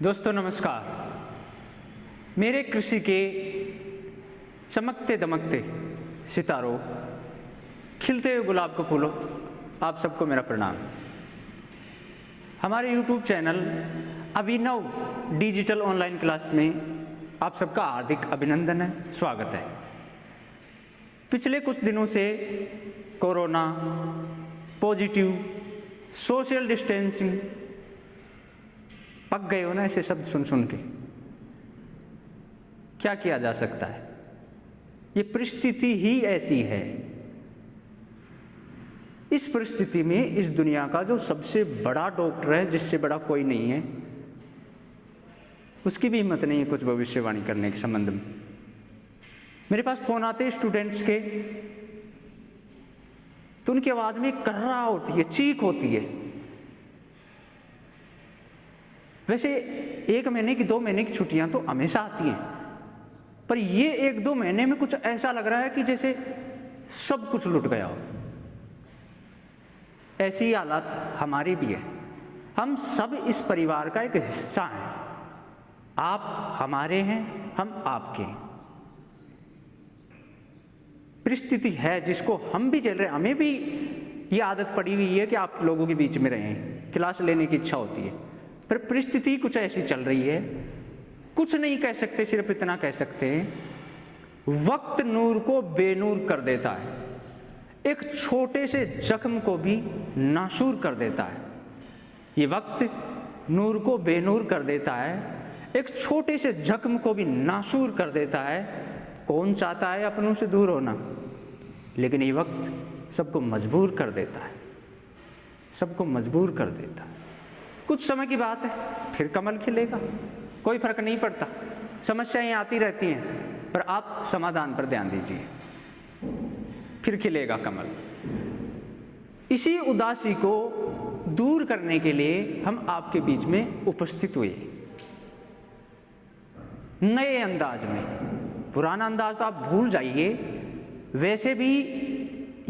दोस्तों नमस्कार। मेरे कृषि के चमकते दमकते सितारों, खिलते हुए गुलाब के फूलों, आप सबको मेरा प्रणाम। हमारे YouTube चैनल अभिनव डिजिटल ऑनलाइन क्लास में आप सबका हार्दिक अभिनंदन है, स्वागत है। पिछले कुछ दिनों से कोरोना, पॉजिटिव, सोशल डिस्टेंसिंग, पक गए हो ना ऐसे शब्द सुन सुन के। क्या किया जा सकता है, ये परिस्थिति ही ऐसी है। इस परिस्थिति में इस दुनिया का जो सबसे बड़ा डॉक्टर है, जिससे बड़ा कोई नहीं है, उसकी भी हिम्मत नहीं है कुछ भविष्यवाणी करने के संबंध में। मेरे पास फोन आते हैं स्टूडेंट्स के, तो उनकी आवाज में कर्रा होती है, चीख होती है। वैसे 1 महीने की 2 महीने की छुट्टियां तो हमेशा आती हैं, पर ये 1-2 महीने में कुछ ऐसा लग रहा है कि जैसे सब कुछ लुट गया हो। ऐसी हालत हमारी भी है। हम सब इस परिवार का एक हिस्सा हैं। आप हमारे हैं, हम आपके हैं। परिस्थिति है जिसको हम भी झेल रहे हैं। हमें भी ये आदत पड़ी हुई है कि आप लोगों के बीच में रहें, क्लास लेने की इच्छा होती है, पर परिस्थिति कुछ ऐसी चल रही है। कुछ नहीं कह सकते, सिर्फ इतना कह सकते हैं, वक्त नूर को बेनूर कर देता है, एक छोटे से जख्म को भी नासूर कर देता है। ये वक्त नूर को बेनूर कर देता है, एक छोटे से जख्म को भी नासूर कर देता है। कौन चाहता है अपनों से दूर होना, लेकिन ये वक्त सबको मजबूर कर देता है, सबको मजबूर कर देता है। कुछ समय की बात है, फिर कमल खिलेगा, कोई फर्क नहीं पड़ता। समस्याएं आती रहती हैं, पर आप समाधान पर ध्यान दीजिए, फिर खिलेगा कमल। इसी उदासी को दूर करने के लिए हम आपके बीच में उपस्थित हुए, नए अंदाज में। पुराना अंदाज तो आप भूल जाइए। वैसे भी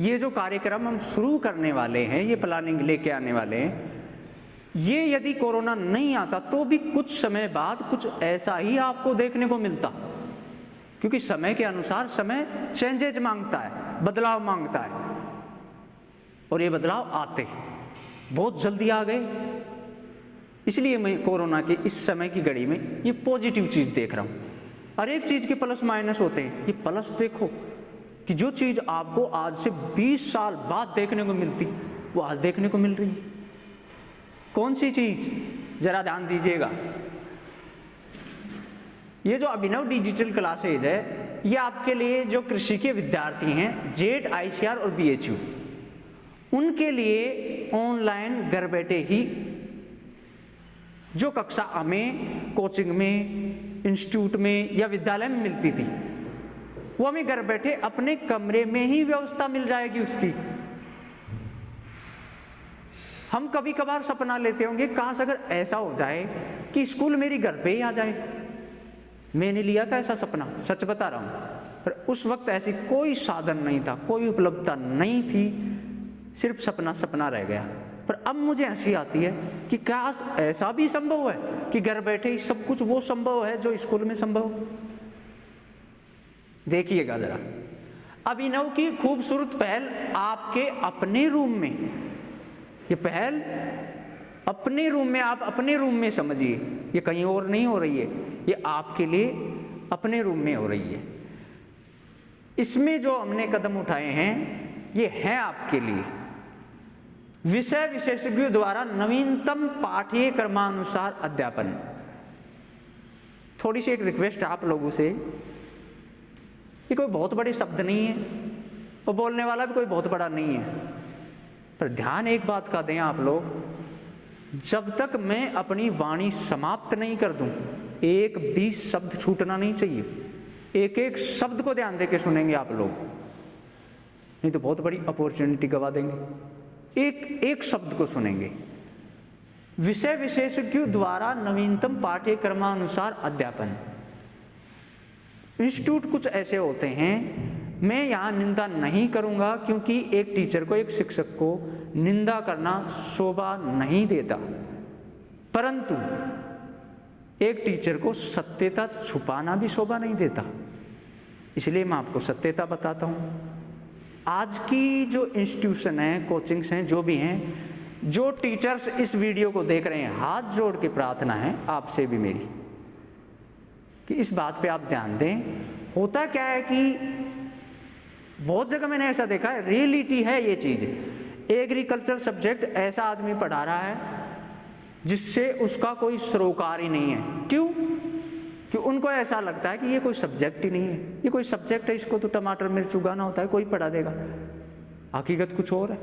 ये जो कार्यक्रम हम शुरू करने वाले हैं, ये प्लानिंग लेके आने वाले हैं, ये यदि कोरोना नहीं आता तो भी कुछ समय बाद कुछ ऐसा ही आपको देखने को मिलता, क्योंकि समय के अनुसार समय चेंजेज मांगता है, बदलाव मांगता है, और ये बदलाव आते बहुत जल्दी आ गए। इसलिए मैं कोरोना के इस समय की घड़ी में ये पॉजिटिव चीज देख रहा हूं। हर एक चीज के प्लस माइनस होते हैं। ये प्लस देखो कि जो चीज आपको आज से 20 साल बाद देखने को मिलती, वो आज देखने को मिल रही है। कौन सी चीज, जरा ध्यान दीजिएगा। ये जो अभिनव डिजिटल क्लासेज है, ये आपके लिए जो कृषि के विद्यार्थी हैं, जेट, ICR और BHU, उनके लिए ऑनलाइन घर बैठे ही जो कक्षा हमें कोचिंग में, इंस्टीट्यूट में या विद्यालय में मिलती थी, वो हमें घर बैठे अपने कमरे में ही व्यवस्था मिल जाएगी उसकी। हम कभी कभार सपना लेते होंगे, काश अगर ऐसा हो जाए कि स्कूल मेरी घर पे ही आ जाए। मैंने लिया था ऐसा सपना, सच बता रहा हूं, पर उस वक्त ऐसी कोई साधन नहीं था, कोई उपलब्धता नहीं थी, सिर्फ सपना सपना रह गया। पर अब मुझे हंसी आती है कि काश ऐसा भी संभव है कि घर बैठे ही सब कुछ वो संभव है जो स्कूल में संभव। देखिएगा जरा, अभिनव की खूबसूरत पहल आपके अपने रूम में। ये पहल अपने रूम में, आप अपने रूम में समझिए, ये कहीं और नहीं हो रही है, ये आपके लिए अपने रूम में हो रही है। इसमें जो हमने कदम उठाए हैं, ये हैं आपके लिए। विषय विशेषज्ञों द्वारा नवीनतम पाठ्यक्रमानुसार अध्यापन। थोड़ी सी एक रिक्वेस्ट है आप लोगों से, ये कोई बहुत बड़े शब्द नहीं है और बोलने वाला भी कोई बहुत बड़ा नहीं है, पर ध्यान एक बात का दें आप लोग, जब तक मैं अपनी वाणी समाप्त नहीं कर दूं, एक भी शब्द छूटना नहीं चाहिए। एक एक शब्द को ध्यान देकर सुनेंगे आप लोग, नहीं तो बहुत बड़ी अपॉर्चुनिटी गवा देंगे। एक एक शब्द को सुनेंगे। विषय विशेषज्ञों द्वारा नवीनतम पाठ्यक्रमानुसार अध्यापन। इंस्टीट्यूट कुछ ऐसे होते हैं, मैं यहाँ निंदा नहीं करूँगा, क्योंकि एक टीचर को, एक शिक्षक को निंदा करना शोभा नहीं देता, परंतु एक टीचर को सत्यता छुपाना भी शोभा नहीं देता, इसलिए मैं आपको सत्यता बताता हूँ। आज की जो इंस्टीट्यूशन है, कोचिंग्स हैं, जो भी हैं, जो टीचर्स इस वीडियो को देख रहे हैं, हाथ जोड़ के प्रार्थना है आपसे भी मेरी कि इस बात पे आप ध्यान दें। होता क्या है कि बहुत जगह मैंने ऐसा देखा है, रियलिटी है ये चीज़। एग्रीकल्चर सब्जेक्ट ऐसा आदमी पढ़ा रहा है जिससे उसका कोई सरोकार ही नहीं है। क्यों? कि उनको ऐसा लगता है कि ये कोई सब्जेक्ट ही नहीं है, ये कोई सब्जेक्ट है, इसको तो टमाटर मिर्च उगाना होता है, कोई पढ़ा देगा। हकीकत कुछ और है,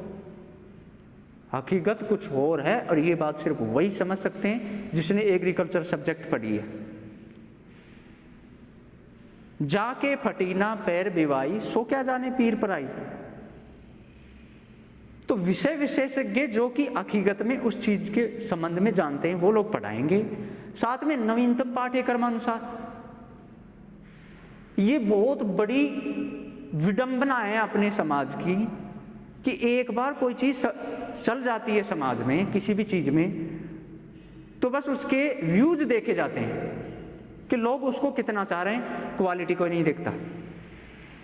हकीकत कुछ और है, और ये बात सिर्फ वही समझ सकते हैं जिसने एग्रीकल्चर सब्जेक्ट पढ़ी है। जाके फटीना पैर बिवाई, सो क्या जाने पीर पर आई। तो विषय विशेषज्ञ जो कि हकीकत में उस चीज के संबंध में जानते हैं वो लोग पढ़ाएंगे, साथ में नवीनतम पाठ्यक्रमानुसार। ये बहुत बड़ी विडंबना है अपने समाज की कि एक बार कोई चीज चल जाती है समाज में, किसी भी चीज में, तो बस उसके व्यूज देखे जाते हैं कि लोग उसको कितना चाह रहे हैं, क्वालिटी को नहीं देखता।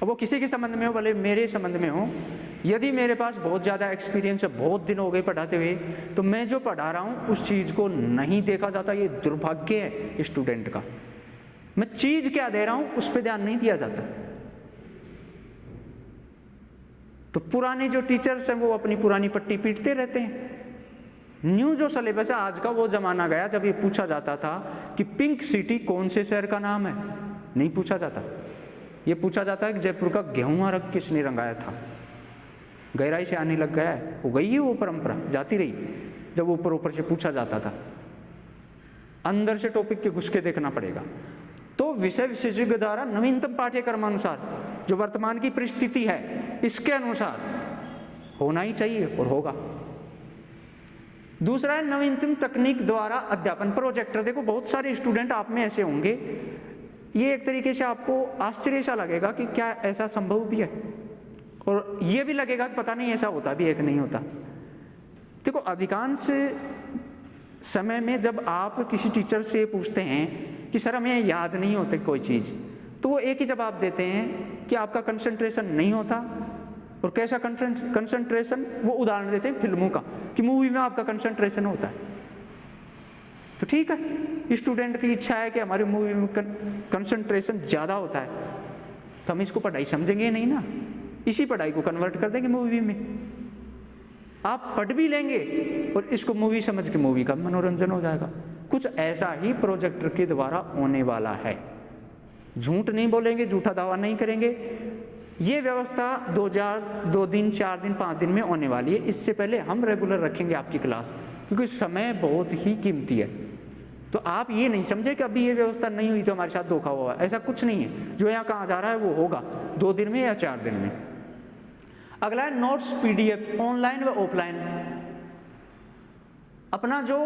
अब वो किसी के संबंध में हो, भले मेरे संबंध में हो, यदि मेरे पास बहुत ज़्यादा एक्सपीरियंस है, बहुत दिन हो गए पढ़ाते हुए, तो मैं जो पढ़ा रहा हूँ उस चीज़ को नहीं देखा जाता। ये दुर्भाग्य है स्टूडेंट का। मैं चीज़ क्या दे रहा हूँ उस पर ध्यान नहीं दिया जाता। तो पुराने जो टीचर्स हैं वो अपनी पुरानी पट्टी पीटते रहते हैं। न्यू जो सिलेबस है आज का, वो जमाना गया जब ये पूछा जाता था कि पिंक सिटी कौन से शहर का नाम है। नहीं पूछा जाता, ये पूछा जाता है कि जयपुर का गेहूं रंग किसने रंगाया था। गहराई से आने लग गया है, हो गई है वो परंपरा, जाती रही। जब ऊपर ऊपर से पूछा जाता था, अंदर से टॉपिक के घुस के देखना पड़ेगा। तो विषय विशेषज्ञ द्वारा नवीनतम पाठ्यक्रम अनुसार जो वर्तमान की परिस्थिति है इसके अनुसार होना ही चाहिए और होगा। दूसरा है नवीनतम तकनीक द्वारा अध्यापन। प्रोजेक्टर, देखो बहुत सारे स्टूडेंट आप में ऐसे होंगे, ये एक तरीके से आपको आश्चर्य सा लगेगा कि क्या ऐसा संभव भी है, और ये भी लगेगा कि पता नहीं ऐसा होता भी है कि नहीं होता। देखो अधिकांश समय में जब आप किसी टीचर से पूछते हैं कि सर हमें याद नहीं होती कोई चीज़, तो वो एक ही जवाब देते हैं कि आपका कंसंट्रेशन नहीं होता। और कैसा कंसंट्रेशन, वो उदाहरण देते हैं फिल्मों का कि मूवी में आपका कंसंट्रेशन होता है। तो ठीक है, स्टूडेंट की इच्छा है कि हमारी मूवी में कंसंट्रेशन ज़्यादा होता है, तो हम इसको पढ़ाई समझेंगे नहीं ना, इसी पढ़ाई को कन्वर्ट कर देंगे मूवी में। आप पढ़ भी लेंगे और इसको मूवी समझ के मूवी का मनोरंजन हो जाएगा। कुछ ऐसा ही प्रोजेक्टर के द्वारा होने वाला है। झूठ नहीं बोलेंगे, झूठा दावा नहीं करेंगे। ये व्यवस्था 2 दिन, 4 दिन, 5 दिन में होने वाली है। इससे पहले हम रेगुलर रखेंगे आपकी क्लास, क्योंकि समय बहुत ही कीमती है। तो आप ये नहीं समझे कि अभी ये व्यवस्था नहीं हुई तो हमारे साथ धोखा हुआ, ऐसा कुछ नहीं है। जो यहाँ कहा जा रहा है वो होगा 2 दिन में या 4 दिन में। अगला है नोट्स पीडीएफ, ऑनलाइन व ऑफलाइन। अपना जो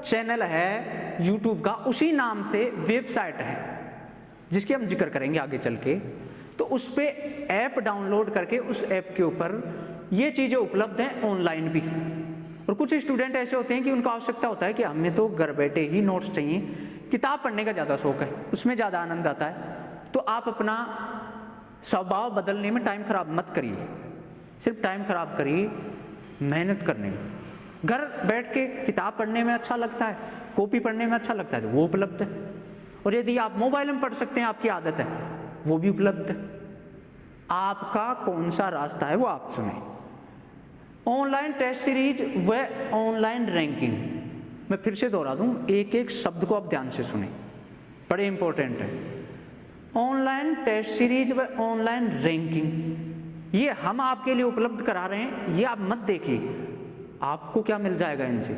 चैनल है यूट्यूब का, उसी नाम से वेबसाइट है जिसकी हम जिक्र करेंगे आगे चल के। तो उस पे ऐप डाउनलोड करके उस ऐप के ऊपर ये चीज़ें उपलब्ध हैं ऑनलाइन भी। और कुछ स्टूडेंट ऐसे होते हैं कि उनका आवश्यकता होता है कि हमें तो घर बैठे ही नोट्स चाहिए, किताब पढ़ने का ज़्यादा शौक है, उसमें ज़्यादा आनंद आता है। तो आप अपना स्वभाव बदलने में टाइम खराब मत करिए, सिर्फ टाइम खराब करिए मेहनत करने में। घर बैठ के किताब पढ़ने में अच्छा लगता है, कॉपी पढ़ने में अच्छा लगता है, तो वो उपलब्ध है। और यदि आप मोबाइल में पढ़ सकते हैं, आपकी आदत है, वो भी उपलब्ध है। आपका कौन सा रास्ता है वो आप चुने। ऑनलाइन टेस्ट सीरीज व ऑनलाइन रैंकिंग, मैं फिर से दोहरा दूं, एक एक शब्द को आप ध्यान से सुने, बड़े इंपॉर्टेंट है। ऑनलाइन टेस्ट सीरीज व ऑनलाइन रैंकिंग ये हम आपके लिए उपलब्ध करा रहे हैं। ये आप मत देखिए आपको क्या मिल जाएगा इनसे,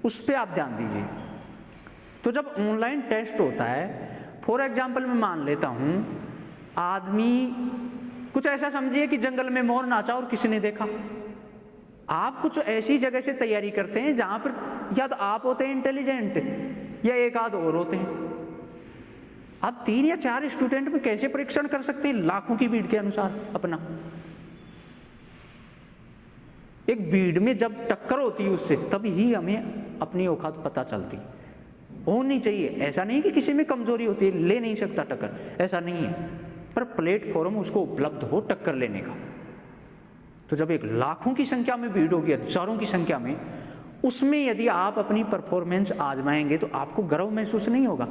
उस पर आप ध्यान दीजिए। तो जब ऑनलाइन टेस्ट होता है, फॉर एग्जाम्पल मैं मान लेता हूँ, आदमी कुछ ऐसा समझिए कि जंगल में मोर नाचा और किसी ने देखा। आप कुछ ऐसी जगह से तैयारी करते हैं जहां पर या तो आप होते हैं इंटेलिजेंट या एक आध और होते हैं। आप 3 या 4 स्टूडेंट में कैसे परीक्षण कर सकते हैं लाखों की भीड़ के अनुसार अपना। एक भीड़ में जब टक्कर होती है उससे, तभी ही हमें अपनी औकात पता चलती। होनी चाहिए। ऐसा नहीं कि किसी में कमजोरी होती है, ले नहीं सकता टक्कर, ऐसा नहीं है, पर प्लेटफॉर्म उसको उपलब्ध हो टक्कर लेने का। तो जब एक लाखों की संख्या में भीड़ होगी, हजारों की संख्या में, उसमें यदि आप अपनी परफॉर्मेंस आजमाएंगे तो आपको गर्व महसूस नहीं होगा।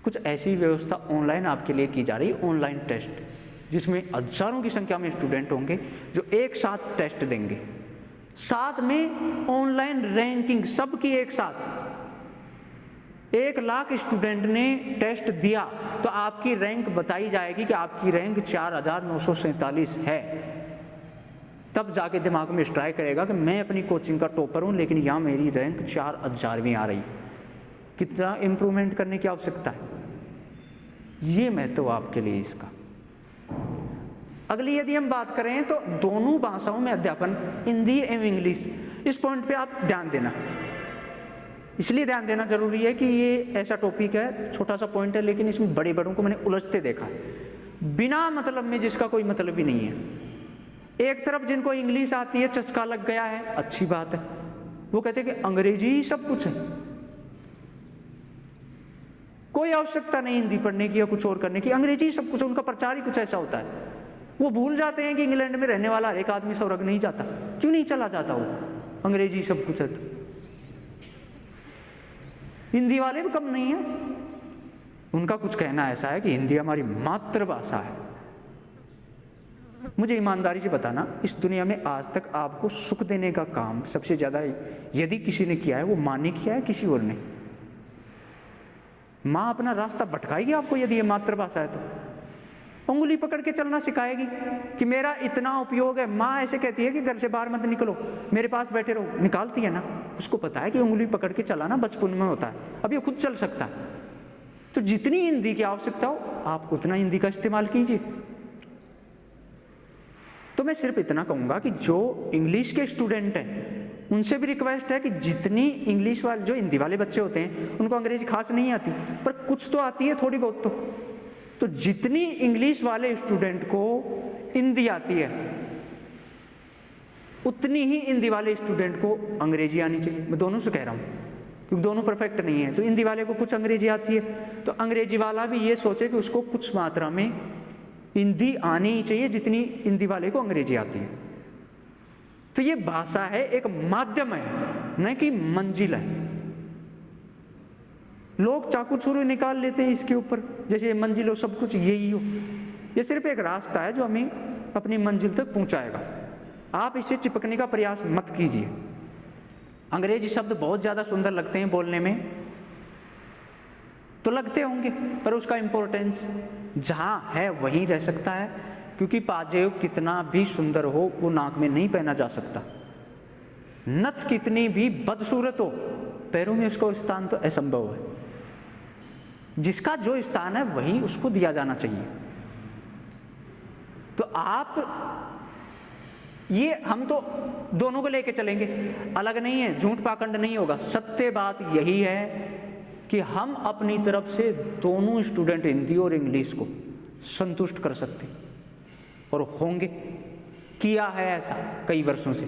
कुछ ऐसी व्यवस्था ऑनलाइन आपके लिए की जा रही है, ऑनलाइन टेस्ट, जिसमें हजारों की संख्या में स्टूडेंट होंगे जो एक साथ टेस्ट देंगे, साथ में ऑनलाइन रैंकिंग सबकी एक साथ। 1 लाख स्टूडेंट ने टेस्ट दिया तो आपकी रैंक बताई जाएगी कि आपकी रैंक 4947 है। तब जाके दिमाग में स्ट्राइक करेगा कि मैं अपनी कोचिंग का टॉपर हूं, लेकिन यहां मेरी रैंक 4000वीं आ रही। कितना इंप्रूवमेंट करने की आवश्यकता है, ये महत्व आपके लिए इसका। अगली यदि हम बात करें तो दोनों भाषाओं में अध्यापन, हिंदी एवं इंग्लिश, इस पॉइंट पे आप ध्यान देना। इसलिए ध्यान देना जरूरी है कि ये ऐसा टॉपिक है, छोटा सा पॉइंट है, लेकिन इसमें बड़े बड़ों को मैंने उलझते देखा है बिना मतलब में, जिसका कोई मतलब ही नहीं है। एक तरफ जिनको इंग्लिश आती है चस्का लग गया है, अच्छी बात है, वो कहते हैं कि अंग्रेजी ही सब कुछ है, कोई आवश्यकता नहीं हिंदी पढ़ने की या कुछ और करने की, अंग्रेजी ही सब कुछ। उनका प्रचार ही कुछ ऐसा होता है। वो भूल जाते हैं कि इंग्लैंड में रहने वाला हर एक आदमी स्वर्ग नहीं जाता। क्यों नहीं चला जाता वो? अंग्रेजी सब कुछ है तो। हिंदी वाले भी कम नहीं है, उनका कुछ कहना ऐसा है कि हिंदी हमारी मातृभाषा है। मुझे ईमानदारी से बताना, इस दुनिया में आज तक आपको सुख देने का काम सबसे ज्यादा यदि किसी ने किया है, वो माँ ने किया है, किसी और ने? माँ अपना रास्ता भटकाएगी आपको यदि ये मातृभाषा है तो। उंगली पकड़ के चलना सिखाएगी कि मेरा इतना उपयोग है। माँ ऐसे कहती है कि घर से बाहर मत निकलो, मेरे पास बैठे रहो, निकालती है ना। उसको पता है कि उंगली पकड़ के चलाना बचपन में होता है, अब ये खुद चल सकता है। तो जितनी हिंदी की आवश्यकता हो आप उतना हिंदी का इस्तेमाल कीजिए। तो मैं सिर्फ इतना कहूंगा कि जो इंग्लिश के स्टूडेंट हैं उनसे भी रिक्वेस्ट है कि जितनी इंग्लिश वाले, जो हिंदी वाले बच्चे होते हैं उनको अंग्रेजी खास नहीं आती, पर कुछ तो आती है थोड़ी बहुत तो जितनी इंग्लिश वाले स्टूडेंट को हिंदी आती है उतनी ही हिंदी वाले स्टूडेंट को अंग्रेजी आनी चाहिए। मैं दोनों से कह रहा हूं क्योंकि दोनों परफेक्ट नहीं है। तो हिंदी वाले को कुछ अंग्रेजी आती है तो अंग्रेजी वाला भी ये सोचे कि उसको कुछ मात्रा में हिंदी आनी ही चाहिए जितनी हिंदी वाले को अंग्रेजी आती है। तो ये भाषा है, एक माध्यम है, न कि मंजिल है। लोग चाकू छुरी निकाल लेते हैं इसके ऊपर, जैसे ये मंजिल हो, सब कुछ यही हो। ये सिर्फ एक रास्ता है जो हमें अपनी मंजिल तक पहुंचाएगा। आप इससे चिपकने का प्रयास मत कीजिए। अंग्रेजी शब्द बहुत ज्यादा सुंदर लगते हैं बोलने में, तो लगते होंगे, पर उसका इंपॉर्टेंस जहां है वहीं रह सकता है, क्योंकि पाजेब कितना भी सुंदर हो वो नाक में नहीं पहना जा सकता। नथ कितनी भी बदसूरत हो, पैरों में उसका स्थान तो असंभव है। जिसका जो स्थान है वही उसको दिया जाना चाहिए। तो आप ये, हम तो दोनों को लेके चलेंगे, अलग नहीं है, झूठ पाखंड नहीं होगा। सत्य बात यही है कि हम अपनी तरफ से दोनों स्टूडेंट हिंदी और इंग्लिश को संतुष्ट कर सकते और होंगे, किया है ऐसा कई वर्षों से।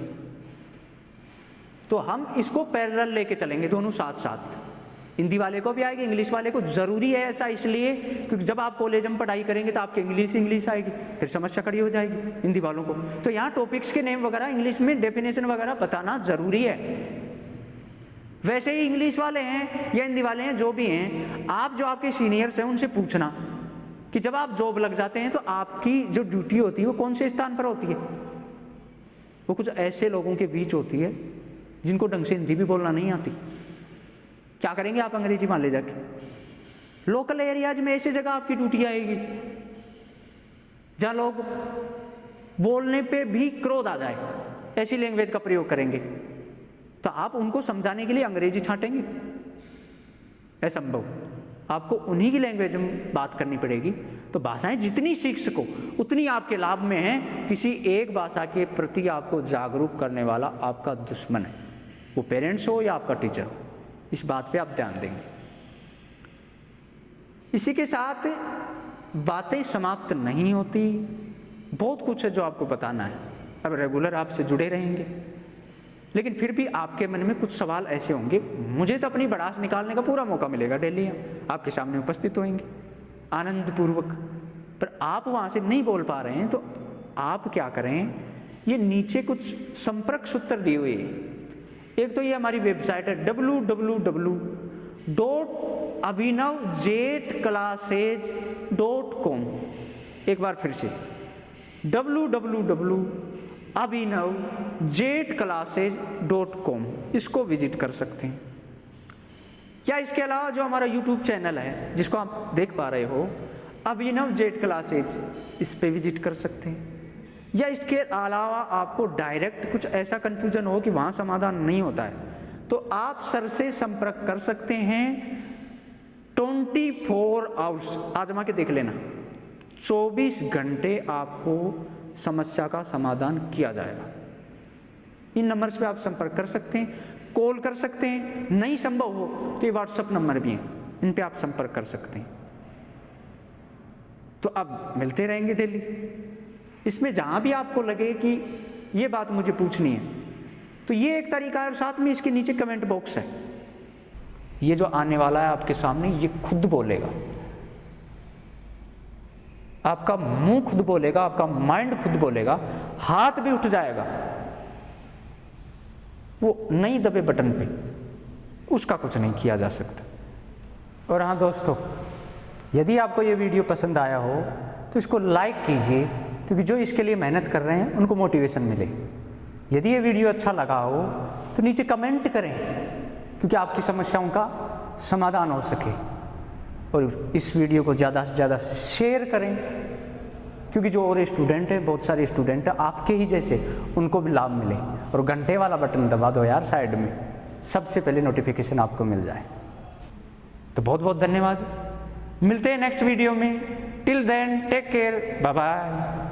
तो हम इसको पैरेलल लेके चलेंगे, दोनों साथ साथ। हिंदी वाले को भी आएगी, इंग्लिश वाले को। जरूरी है ऐसा इसलिए क्योंकि जब आप कॉलेज में पढ़ाई करेंगे तो आपकी इंग्लिश आएगी, फिर समस्या खड़ी हो जाएगी हिंदी वालों को। तो यहाँ टॉपिक्स के नेम वगैरह इंग्लिश में डेफिनेशन वगैरह बताना जरूरी है। वैसे ही इंग्लिश वाले हैं या हिंदी वाले हैं, जो भी हैं, आप जो आपके सीनियर्स हैं उनसे पूछना कि जब आप जॉब लग जाते हैं तो आपकी जो ड्यूटी होती है वो कौन से स्थान पर होती है। वो कुछ ऐसे लोगों के बीच होती है जिनको ढंग से हिंदी भी बोलना नहीं आती। क्या करेंगे आप अंग्रेजी मान ले जाके? लोकल एरियाज में ऐसी जगह आपकी ड्यूटी आएगी जहां लोग बोलने पे भी क्रोध आ जाए, ऐसी लैंग्वेज का प्रयोग करेंगे, तो आप उनको समझाने के लिए अंग्रेजी छांटेंगे? असंभव। आपको उन्हीं की लैंग्वेज में बात करनी पड़ेगी। तो भाषाएं जितनी सीख सको उतनी आपके लाभ में है। किसी एक भाषा के प्रति आपको जागरूक करने वाला आपका दुश्मन है, वो पेरेंट्स हो या आपका टीचर हो। इस बात पे आप ध्यान देंगे। इसी के साथ बातें समाप्त नहीं होती, बहुत कुछ है जो आपको बताना है। अब रेगुलर आपसे जुड़े रहेंगे, लेकिन फिर भी आपके मन में कुछ सवाल ऐसे होंगे, मुझे तो अपनी भड़ास निकालने का पूरा मौका मिलेगा, डेली आपके सामने उपस्थित होंगे आनंद पूर्वक, पर आप वहाँ से नहीं बोल पा रहे हैं, तो आप क्या करें, ये नीचे कुछ संपर्क सूत्र दिए हुए हैं। एक तो ये हमारी वेबसाइट है www.abhinavjetclasses.com। एक बार फिर से www.abhinavjetclasses.com, इसको विजिट कर सकते हैं। या इसके अलावा जो हमारा YouTube चैनल है जिसको आप देख पा रहे हो, अभिनव जेट क्लासेज, इस पे विजिट कर सकते हैं। या इसके अलावा आपको डायरेक्ट कुछ ऐसा कंफ्यूजन हो कि वहाँ समाधान नहीं होता है, तो आप सर से संपर्क कर सकते हैं। 24 आवर्स आजमा के देख लेना, 24 घंटे आपको समस्या का समाधान किया जाएगा। इन नंबर्स पे आप संपर्क कर सकते हैं, कॉल कर सकते हैं, नहीं संभव हो तो ये व्हाट्सएप नंबर भी हैं, इन पे आप संपर्क कर सकते हैं। तो अब मिलते रहेंगे डेली। इसमें जहाँ भी आपको लगे कि ये बात मुझे पूछनी है, तो ये एक तरीका है, और साथ में इसके नीचे कमेंट बॉक्स है। ये जो आने वाला है आपके सामने, ये खुद बोलेगा, आपका मुंह खुद बोलेगा, आपका माइंड खुद बोलेगा, हाथ भी उठ जाएगा, वो नहीं दबे बटन पे, उसका कुछ नहीं किया जा सकता। और हाँ दोस्तों, यदि आपको ये वीडियो पसंद आया हो तो इसको लाइक कीजिए, क्योंकि जो इसके लिए मेहनत कर रहे हैं उनको मोटिवेशन मिले। यदि ये वीडियो अच्छा लगा हो तो नीचे कमेंट करें, क्योंकि आपकी समस्याओं का समाधान हो सके। और इस वीडियो को ज़्यादा से ज़्यादा शेयर करें, क्योंकि जो और स्टूडेंट हैं, बहुत सारे स्टूडेंट हैं आपके ही जैसे, उनको भी लाभ मिले। और घंटे वाला बटन दबा दो यार साइड में, सबसे पहले नोटिफिकेशन आपको मिल जाए। तो बहुत बहुत धन्यवाद, मिलते हैं नेक्स्ट वीडियो में। Till then take care, bye bye.